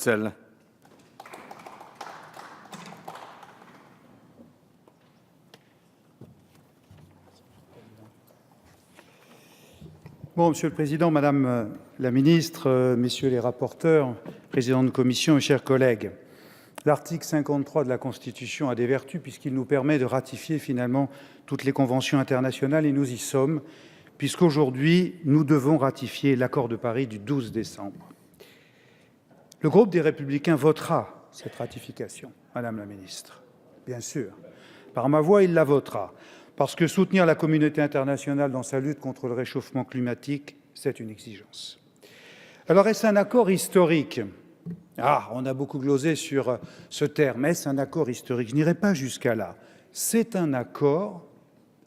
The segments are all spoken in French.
Hetzel. Bon, Monsieur le Président, Madame la Ministre, Messieurs les rapporteurs, Président de Commission et chers collègues, l'article 53 de la Constitution a des vertus puisqu'il nous permet de ratifier finalement toutes les conventions internationales et nous y sommes, puisqu'aujourd'hui nous devons ratifier l'accord de Paris du 12 décembre. Le groupe des Républicains votera cette ratification, Madame la Ministre, bien sûr. Par ma voix, il la votera. Parce que soutenir la communauté internationale dans sa lutte contre le réchauffement climatique, c'est une exigence. Alors, est-ce un accord historique ? On a beaucoup glosé sur ce terme. Est-ce un accord historique ? Je n'irai pas jusqu'à là. C'est un accord,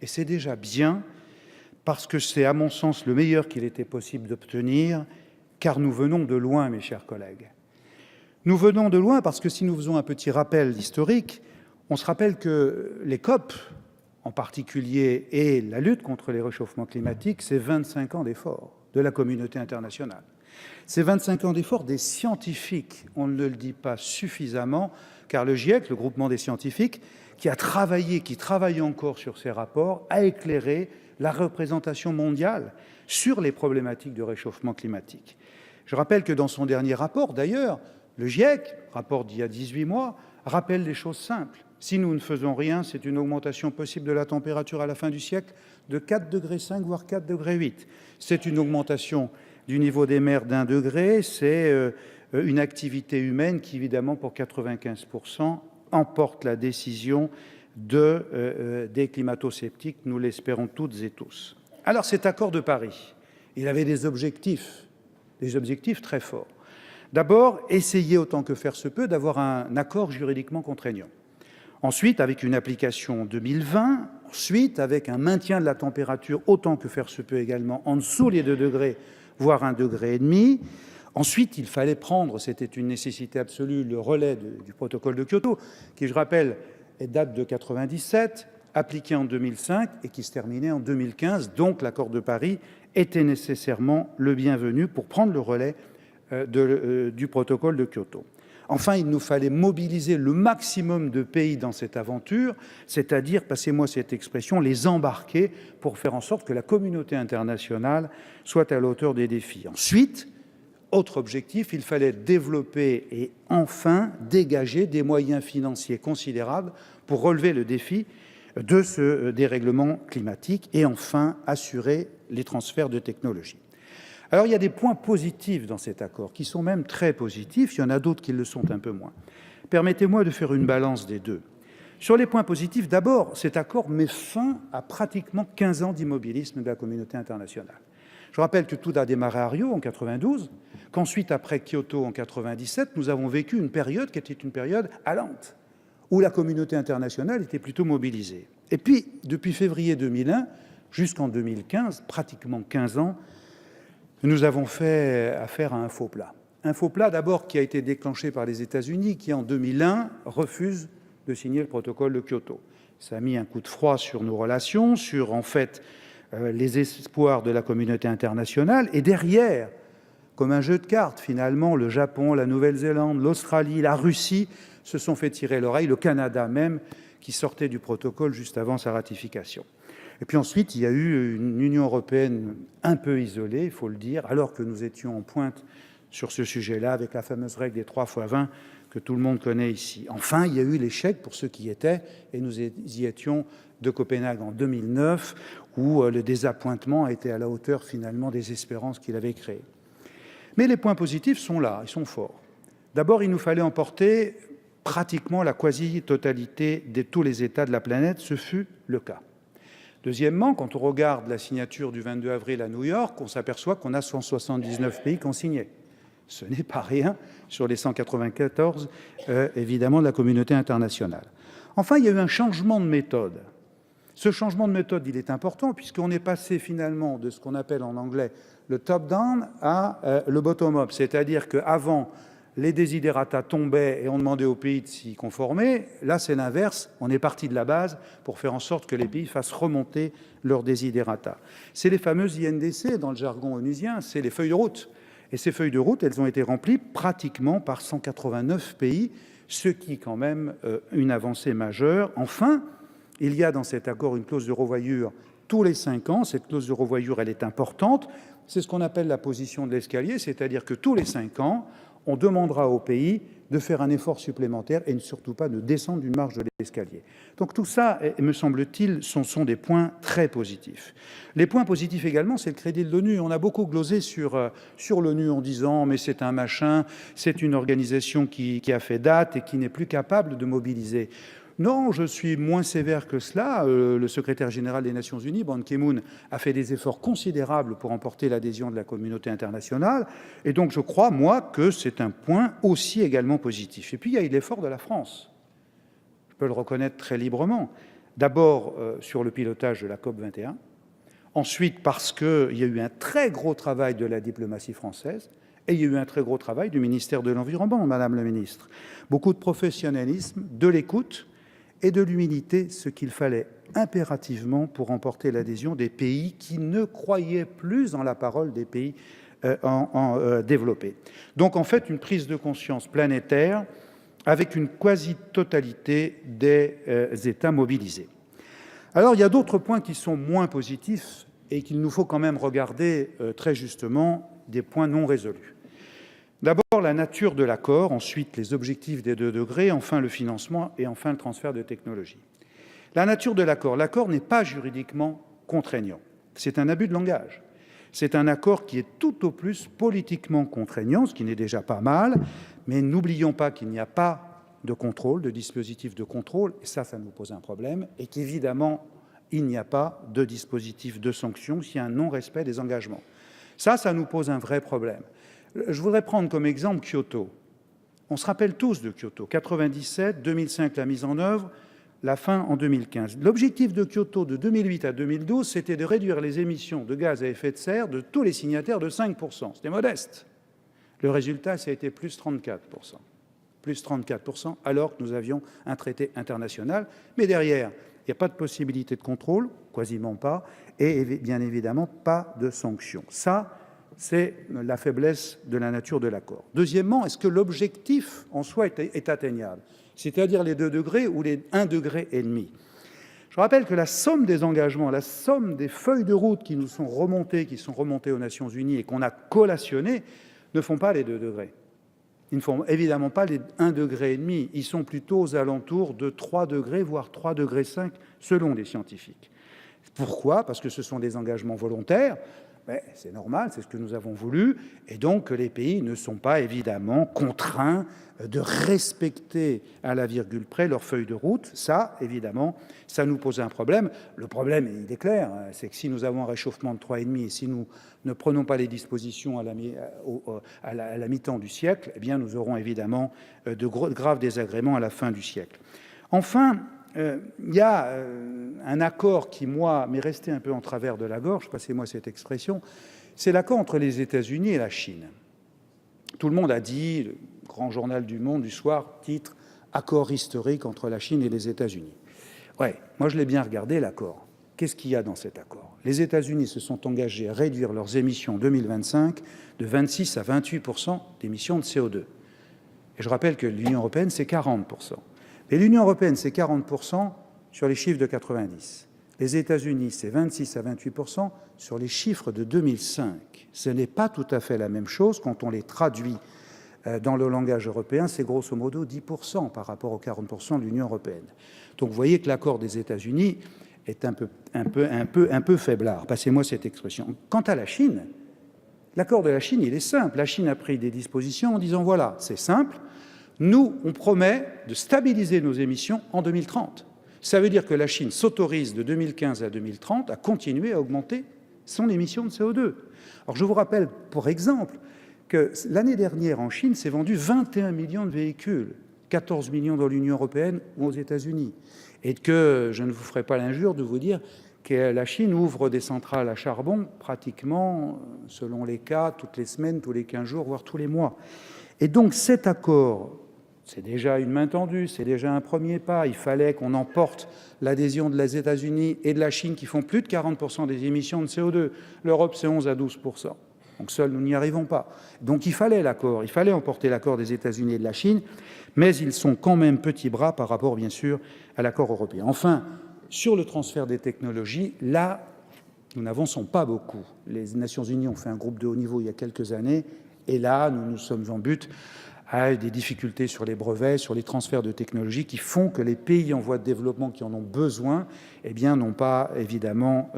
et c'est déjà bien, parce que c'est, à mon sens, le meilleur qu'il était possible d'obtenir, car nous venons de loin, mes chers collègues. Nous venons de loin parce que si nous faisons un petit rappel historique, on se rappelle que les COP, en particulier, et la lutte contre les réchauffements climatiques, c'est 25 ans d'efforts de la communauté internationale. C'est 25 ans d'efforts des scientifiques. On ne le dit pas suffisamment, car le GIEC, le groupement des scientifiques, qui travaille encore sur ces rapports, a éclairé la représentation mondiale sur les problématiques de réchauffement climatique. Je rappelle que dans son dernier rapport, d'ailleurs, le GIEC, rapport d'il y a 18 mois, rappelle des choses simples. Si nous ne faisons rien, c'est une augmentation possible de la température à la fin du siècle de 4,5 degrés, voire 4,8 degrés. C'est une augmentation du niveau des mers d'1 degré, c'est une activité humaine qui, évidemment, pour 95%, emporte la décision des climato-sceptiques, nous l'espérons toutes et tous. Alors cet accord de Paris, il avait des objectifs très forts. D'abord, essayer autant que faire se peut d'avoir un accord juridiquement contraignant. Ensuite, avec une application en 2020, ensuite, avec un maintien de la température autant que faire se peut également en dessous les 2 degrés, voire 1,5 degré. Ensuite, il fallait prendre, c'était une nécessité absolue, le relais du protocole de Kyoto, qui, je rappelle, date de 1997, appliqué en 2005 et qui se terminait en 2015. Donc, l'accord de Paris était nécessairement le bienvenu pour prendre le relais du protocole de Kyoto. Enfin, il nous fallait mobiliser le maximum de pays dans cette aventure, c'est-à-dire, passez-moi cette expression, les embarquer pour faire en sorte que la communauté internationale soit à la hauteur des défis. Ensuite, autre objectif, il fallait développer et enfin dégager des moyens financiers considérables pour relever le défi de ce dérèglement climatique et enfin assurer les transferts de technologies. Alors, il y a des points positifs dans cet accord, qui sont même très positifs. Il y en a d'autres qui le sont un peu moins. Permettez-moi de faire une balance des deux. Sur les points positifs, d'abord, cet accord met fin à pratiquement 15 ans d'immobilisme de la communauté internationale. Je rappelle que tout a démarré à Rio en 92, qu'ensuite, après Kyoto en 97, nous avons vécu une période qui était une période allante, où la communauté internationale était plutôt mobilisée. Et puis, depuis février 2001 jusqu'en 2015, pratiquement 15 ans, nous avons fait affaire à un faux plat. Un faux plat d'abord qui a été déclenché par les États-Unis qui, en 2001, refusent de signer le protocole de Kyoto. Ça a mis un coup de froid sur nos relations, sur en fait les espoirs de la communauté internationale. Et derrière, comme un jeu de cartes, finalement, le Japon, la Nouvelle-Zélande, l'Australie, la Russie se sont fait tirer l'oreille, le Canada même, qui sortait du protocole juste avant sa ratification. Et puis ensuite, il y a eu une Union européenne un peu isolée, il faut le dire, alors que nous étions en pointe sur ce sujet-là, avec la fameuse règle des 3 × 20 que tout le monde connaît ici. Enfin, il y a eu l'échec pour ceux qui y étaient, et nous y étions de Copenhague en 2009, où le désappointement a été à la hauteur finalement des espérances qu'il avait créées. Mais les points positifs sont là, ils sont forts. D'abord, il nous fallait emporter pratiquement la quasi-totalité de tous les États de la planète, ce fut le cas. Deuxièmement, quand on regarde la signature du 22 avril à New York, on s'aperçoit qu'on a 179 pays qui ont signé. Ce n'est pas rien sur les 194, évidemment, de la communauté internationale. Enfin, il y a eu un changement de méthode. Ce changement de méthode, il est important puisqu'on est passé finalement de ce qu'on appelle en anglais le top-down à le bottom-up. C'est-à-dire qu'avant, les desiderata tombaient et on demandait aux pays de s'y conformer. Là, c'est l'inverse. On est parti de la base pour faire en sorte que les pays fassent remonter leurs desiderata. C'est les fameuses INDC dans le jargon onusien, c'est les feuilles de route. Et ces feuilles de route, elles ont été remplies pratiquement par 189 pays, ce qui est quand même une avancée majeure. Enfin, il y a dans cet accord une clause de revoyure tous les 5 ans. Cette clause de revoyure, elle est importante. C'est ce qu'on appelle la position de l'escalier, c'est-à-dire que tous les 5 ans, on demandera au pays de faire un effort supplémentaire et surtout pas de descendre d'une marge de l'escalier. Donc tout ça, me semble-t-il, sont des points très positifs. Les points positifs également, c'est le crédit de l'ONU. On a beaucoup glosé sur l'ONU en disant « mais c'est un machin, c'est une organisation qui a fait date et qui n'est plus capable de mobiliser ». Non, je suis moins sévère que cela. Le secrétaire général des Nations Unies, Ban Ki-moon, a fait des efforts considérables pour emporter l'adhésion de la communauté internationale. Et donc, je crois, moi, que c'est un point aussi également positif. Et puis, il y a eu l'effort de la France. Je peux le reconnaître très librement. D'abord, sur le pilotage de la COP21. Ensuite, parce qu'il y a eu un très gros travail de la diplomatie française. Et il y a eu un très gros travail du ministère de l'Environnement, Madame la Ministre. Beaucoup de professionnalisme, de l'écoute et de l'humilité, ce qu'il fallait impérativement pour remporter l'adhésion des pays qui ne croyaient plus en la parole des pays développés. Donc en fait, une prise de conscience planétaire avec une quasi-totalité des États mobilisés. Alors il y a d'autres points qui sont moins positifs et qu'il nous faut quand même regarder très justement, des points non résolus. D'abord, la nature de l'accord, ensuite les objectifs des 2 degrés, enfin le financement et enfin le transfert de technologie. La nature de l'accord. L'accord n'est pas juridiquement contraignant. C'est un abus de langage. C'est un accord qui est tout au plus politiquement contraignant, ce qui n'est déjà pas mal, mais n'oublions pas qu'il n'y a pas de contrôle, de dispositif de contrôle, et ça nous pose un problème, et qu'évidemment, il n'y a pas de dispositif de sanction s'il y a un non-respect des engagements. Ça nous pose un vrai problème. Je voudrais prendre comme exemple Kyoto. On se rappelle tous de Kyoto. 97, 2005, la mise en œuvre, la fin en 2015. L'objectif de Kyoto de 2008 à 2012, c'était de réduire les émissions de gaz à effet de serre de tous les signataires de 5%. C'était modeste. Le résultat, ça a été plus 34%. Plus 34%, alors que nous avions un traité international. Mais derrière, il n'y a pas de possibilité de contrôle, quasiment pas, et bien évidemment, pas de sanctions. Ça, c'est la faiblesse de la nature de l'accord. Deuxièmement, est-ce que l'objectif en soi est atteignable, c'est-à-dire les 2 degrés ou les 1,5 degré? Je rappelle que la somme des engagements, la somme des feuilles de route qui nous sont remontées, aux Nations Unies et qu'on a collationnées, ne font pas les 2 degrés. Ils ne font évidemment pas les 1,5 degré. Ils sont plutôt aux alentours de 3 degrés, voire 3,5 degrés, selon les scientifiques. Pourquoi? Parce que ce sont des engagements volontaires. C'est normal, c'est ce que nous avons voulu, et donc les pays ne sont pas évidemment contraints de respecter à la virgule près leur feuille de route. Ça, évidemment, ça nous pose un problème. Le problème, il est clair, c'est que si nous avons un réchauffement de 3,5 et si nous ne prenons pas les dispositions à la mi-temps du siècle, eh bien, nous aurons évidemment de graves désagréments à la fin du siècle. Enfin, il y a un accord qui, moi, m'est resté un peu en travers de la gorge, passez-moi cette expression, c'est l'accord entre les États-Unis et la Chine. Tout le monde a dit, le grand journal du Monde du soir, titre « Accord historique entre la Chine et les États-Unis ». Ouais, moi je l'ai bien regardé, l'accord. Qu'est-ce qu'il y a dans cet accord? Les États-Unis se sont engagés à réduire leurs émissions en 2025 de 26 à 28% d'émissions de CO2. Et je rappelle que l'Union européenne, c'est 40%. Et l'Union européenne, c'est 40% sur les chiffres de 90. Les États-Unis, c'est 26 à 28% sur les chiffres de 2005. Ce n'est pas tout à fait la même chose quand on les traduit dans le langage européen. C'est grosso modo 10% par rapport aux 40% de l'Union européenne. Donc vous voyez que l'accord des États-Unis est un peu faiblard. Passez-moi cette expression. Quant à la Chine, l'accord de la Chine, il est simple. La Chine a pris des dispositions en disant voilà, c'est simple. Nous, on promet de stabiliser nos émissions en 2030. Ça veut dire que la Chine s'autorise de 2015 à 2030 à continuer à augmenter son émission de CO2. Alors je vous rappelle, pour exemple, que l'année dernière en Chine s'est vendu 21 millions de véhicules, 14 millions dans l'Union européenne ou aux États-Unis. Et que je ne vous ferai pas l'injure de vous dire que la Chine ouvre des centrales à charbon pratiquement, selon les cas, toutes les semaines, tous les 15 jours, voire tous les mois. Et donc cet accord, c'est déjà une main tendue, c'est déjà un premier pas. Il fallait qu'on emporte l'adhésion des États-Unis et de la Chine qui font plus de 40% des émissions de CO2. L'Europe, c'est 11 à 12%. Donc seuls, nous n'y arrivons pas. Donc il fallait l'accord, il fallait emporter l'accord des États-Unis et de la Chine, mais ils sont quand même petits bras par rapport, bien sûr, à l'accord européen. Enfin, sur le transfert des technologies, là, nous n'avançons pas beaucoup. Les Nations Unies ont fait un groupe de haut niveau il y a quelques années, et là, nous sommes en but à des difficultés sur les brevets, sur les transferts de technologies qui font que les pays en voie de développement qui en ont besoin, eh bien, n'ont pas évidemment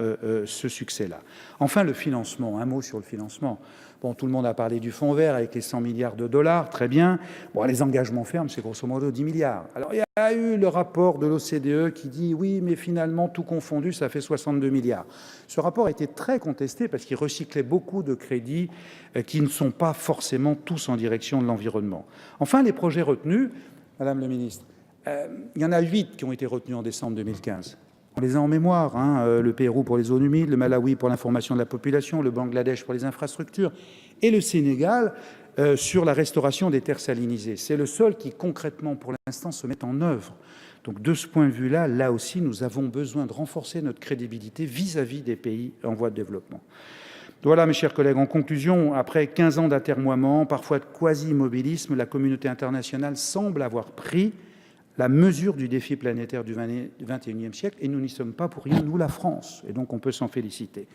ce succès-là. Enfin, le financement. Un mot sur le financement. Bon, tout le monde a parlé du fonds vert avec les 100 milliards de dollars, très bien. Bon, les engagements fermes, c'est grosso modo 10 milliards. Alors, il y a eu le rapport de l'OCDE qui dit oui, mais finalement, tout confondu, ça fait 62 milliards. Ce rapport a été très contesté parce qu'il recyclait beaucoup de crédits qui ne sont pas forcément tous en direction de l'environnement. Enfin, les projets retenus, Madame le ministre, il y en a 8 qui ont été retenus en décembre 2015. On les a en mémoire, hein, le Pérou pour les zones humides, le Malawi pour l'information de la population, le Bangladesh pour les infrastructures et le Sénégal sur la restauration des terres salinisées. C'est le seul qui, concrètement, pour l'instant, se met en œuvre. Donc, de ce point de vue-là, là aussi, nous avons besoin de renforcer notre crédibilité vis-à-vis des pays en voie de développement. Voilà, mes chers collègues, en conclusion, après 15 ans d'atermoiement, parfois de quasi-immobilisme, la communauté internationale semble avoir pris la mesure du défi planétaire du XXIe siècle, et nous n'y sommes pas pour rien, nous, la France, et donc on peut s'en féliciter.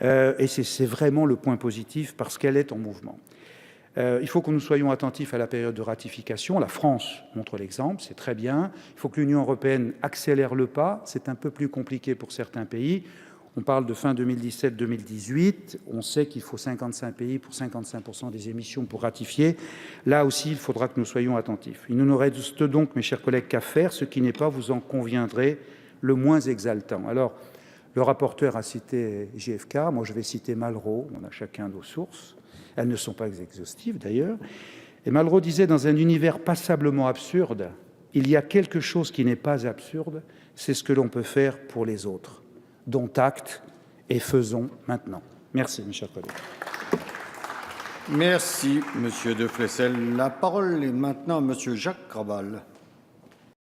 Et c'est vraiment le point positif, parce qu'elle est en mouvement. Il faut que nous soyons attentifs à la période de ratification. La France montre l'exemple, c'est très bien. Il faut que l'Union européenne accélère le pas, c'est un peu plus compliqué pour certains pays. On parle de fin 2017-2018. On sait qu'il faut 55 pays pour 55% des émissions pour ratifier. Là aussi, il faudra que nous soyons attentifs. Il ne nous reste donc, mes chers collègues, qu'à faire, ce qui n'est pas, vous en conviendrez, le moins exaltant. Alors, le rapporteur a cité JFK, moi je vais citer Malraux, on a chacun nos sources. Elles ne sont pas exhaustives d'ailleurs. Et Malraux disait, dans un univers passablement absurde, il y a quelque chose qui n'est pas absurde, c'est ce que l'on peut faire pour les autres. Dont acte et faisons maintenant. Merci, mes chers collègues. Merci, Monsieur de Flessel. La parole est maintenant à Monsieur Jacques Krabal.